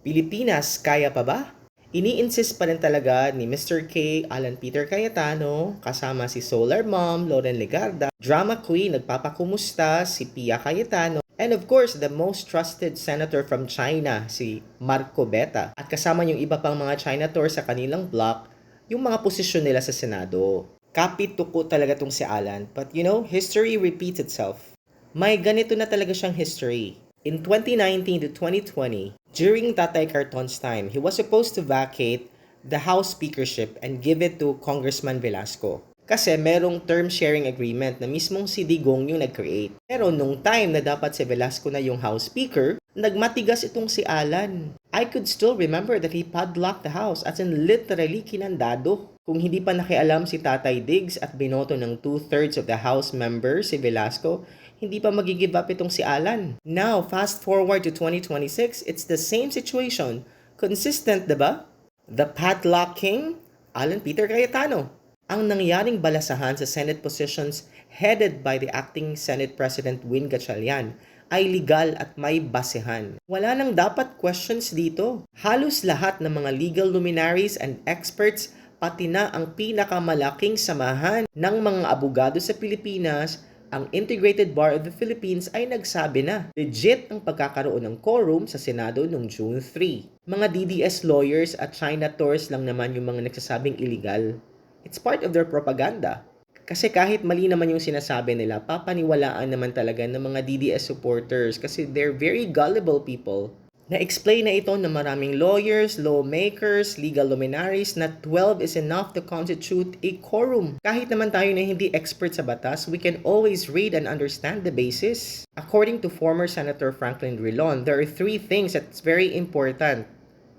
Pilipinas, kaya pa ba? Ini-insist pa rin talaga ni Mr. K, Alan Peter Cayetano, kasama si Solar Mom, Loren Legarda, Drama Queen, nagpapakumusta, si Pia Cayetano, and of course, the most trusted senator from China, si Marco Beta. At kasama yung iba pang mga China tour sa kanilang block, yung mga posisyon nila sa Senado. Kapit-tuko talaga tong si Alan, but history repeats itself. May ganito na talaga siyang history. In 2019 to 2020, during Tatay Carton's time, he was supposed to vacate the House speakership and give it to Congressman Velasco. Kasi merong term sharing agreement na mismong si Digong yung nag-create. Pero nung time na dapat si Velasco na yung House Speaker, nagmatigas itong si Alan. I could still remember that he padlocked the House, as in literally kinandado. Kung hindi pa nakialam si Tatay Diggs at binoto ng 2/3 of the House members si Velasco, hindi pa magigive up itong si Alan. Now, fast forward to 2026, it's the same situation. Consistent, diba? The padlock king, Alan Peter Cayetano. Ang nangyaring balasahan sa Senate positions headed by the acting Senate President Win Gatchalian ay legal at may basehan. Wala nang dapat questions dito. Halos lahat ng mga legal luminaries and experts, pati na ang pinakamalaking samahan ng mga abogado sa Pilipinas, ang Integrated Bar of the Philippines, ay nagsabi na legit ang pagkakaroon ng quorum sa Senado noong June 3. Mga DDS lawyers at China tours lang naman yung mga nagsasabing illegal. It's part of their propaganda. Kasi kahit mali naman yung sinasabi nila, papaniwalaan naman talaga ng mga DDS supporters kasi they're very gullible people. Na-explain na ito ng maraming lawyers, lawmakers, legal luminaries na 12 is enough to constitute a quorum. Kahit naman tayo na hindi expert sa batas, we can always read and understand the basis. According to former Senator Franklin Drilon, there are 3 things that's very important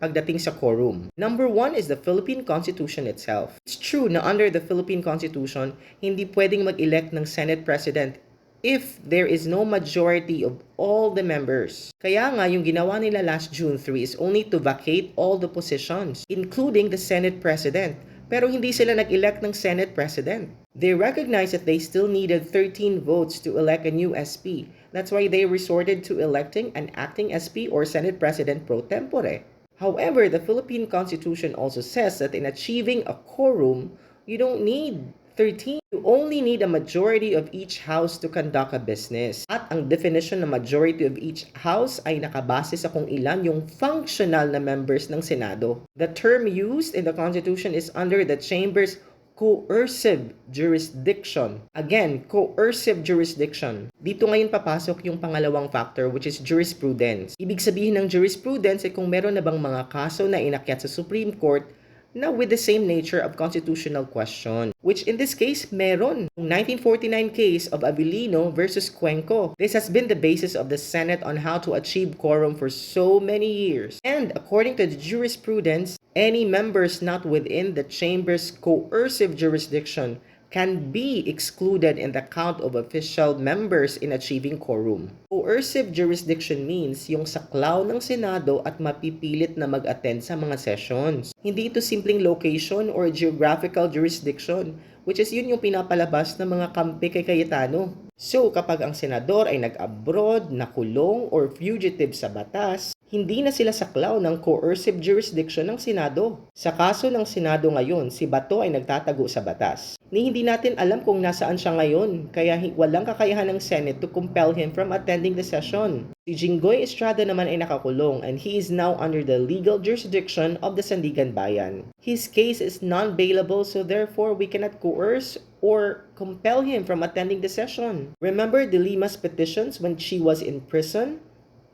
pagdating sa quorum. Number 1 is the Philippine Constitution itself. It's true na under the Philippine Constitution, hindi pwedeng mag-elect ng Senate President if there is no majority of all the members. Kaya nga, yung ginawa nila last June 3 is only to vacate all the positions, including the Senate President. Pero hindi sila nag-elect ng Senate President. They recognized that they still needed 13 votes to elect a new SP. That's why they resorted to electing an acting SP or Senate President pro tempore. However, the Philippine Constitution also says that in achieving a quorum, you don't need 13. You only need a majority of each house to conduct a business. At ang definition ng majority of each house ay nakabase sa kung ilan yung functional na members ng Senado. The term used in the Constitution is under the chamber's coercive jurisdiction. Again, coercive jurisdiction. Dito ngayon papasok yung pangalawang factor, which is jurisprudence. Ibig sabihin ng jurisprudence ay kung meron na bang mga kaso na inakyat sa Supreme Court na with the same nature of constitutional question, which in this case, meron. Yung 1949 case of Avellino versus Cuenco. This has been the basis of the Senate on how to achieve quorum for so many years. And according to the jurisprudence, any members not within the chamber's coercive jurisdiction can be excluded in the count of official members in achieving quorum. Coercive jurisdiction means yung saklaw ng Senado at mapipilit na mag-attend sa mga sessions. Hindi ito simpleng location or geographical jurisdiction, which is yun yung pinapalabas ng mga kampi kay Cayetano. So, kapag ang senador ay nag-abroad, nakulong, or fugitive sa batas, hindi na sila saklaw ng coercive jurisdiction ng Senado. Sa kaso ng Senado ngayon, si Bato ay nagtatago sa batas. Hindi natin alam kung nasaan siya ngayon, kaya walang kakayahan ng Senate to compel him from attending the session. Si Jinggoy Estrada naman ay nakakulong and he is now under the legal jurisdiction of the Sandigan Bayan. His case is non-bailable, so therefore we cannot coerce or compel him from attending the session. Remember De Lima's petitions when she was in prison?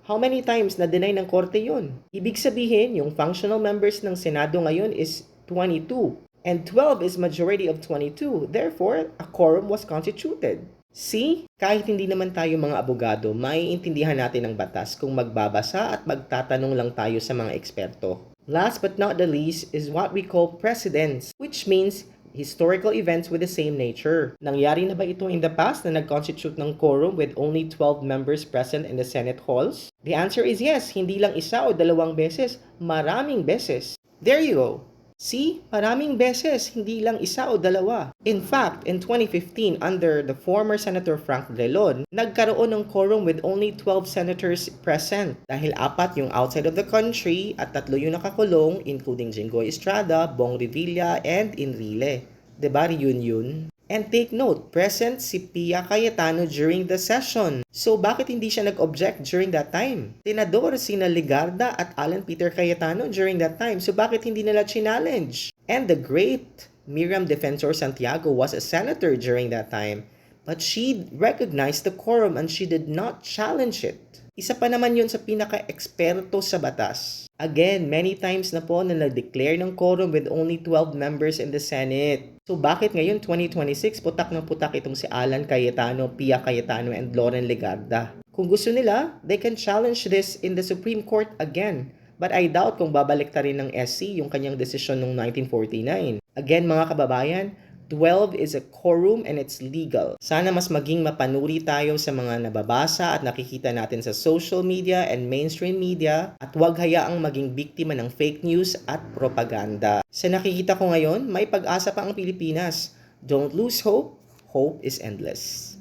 How many times na-deny ng korte yun? Ibig sabihin, yung functional members ng Senado ngayon is 22. And 12 is majority of 22. Therefore, a quorum was constituted. See? Kahit hindi naman tayo mga abogado, maiintindihan natin ang batas kung magbabasa at magtatanong lang tayo sa mga eksperto. Last but not the least is what we call precedents, which means historical events with the same nature. Nangyari na ba ito in the past na nag-constitute ng quorum with only 12 members present in the Senate halls? The answer is yes, hindi lang isa o dalawang beses, maraming beses. There you go. See, maraming beses, hindi lang isa o dalawa. In fact, in 2015, under the former Senator Frank Drilon, nagkaroon ng quorum with only 12 senators present. Dahil 4 yung outside of the country at 3 yung nakakulong, including Jinggoy Estrada, Bong Revilla, and Enrile. Diba, reunion? And take note, present si Pia Cayetano during the session. So bakit hindi siya nag-object during that time? Senador sina Legarda at Alan Peter Cayetano during that time. So bakit hindi nila challenge? And the great Miriam Defensor Santiago was a senator during that time. But she recognized the quorum and she did not challenge it. Isa pa naman yun sa pinaka-eksperto sa batas. Again, many times na po na nag-declare ng quorum with only 12 members in the Senate. So bakit ngayon 2026 putak na putak itong si Alan Cayetano, Pia Cayetano, and Loren Legarda? Kung gusto nila, they can challenge this in the Supreme Court again. But I doubt kung babalik ta rin ng SC yung kanyang desisyon noong 1949. Again mga kababayan, 12 is a quorum and it's legal. Sana mas maging mapanuri tayo sa mga nababasa at nakikita natin sa social media and mainstream media at huwag hayaang maging biktima ng fake news at propaganda. Sa nakikita ko ngayon, may pag-asa pa ang Pilipinas. Don't lose hope. Hope is endless.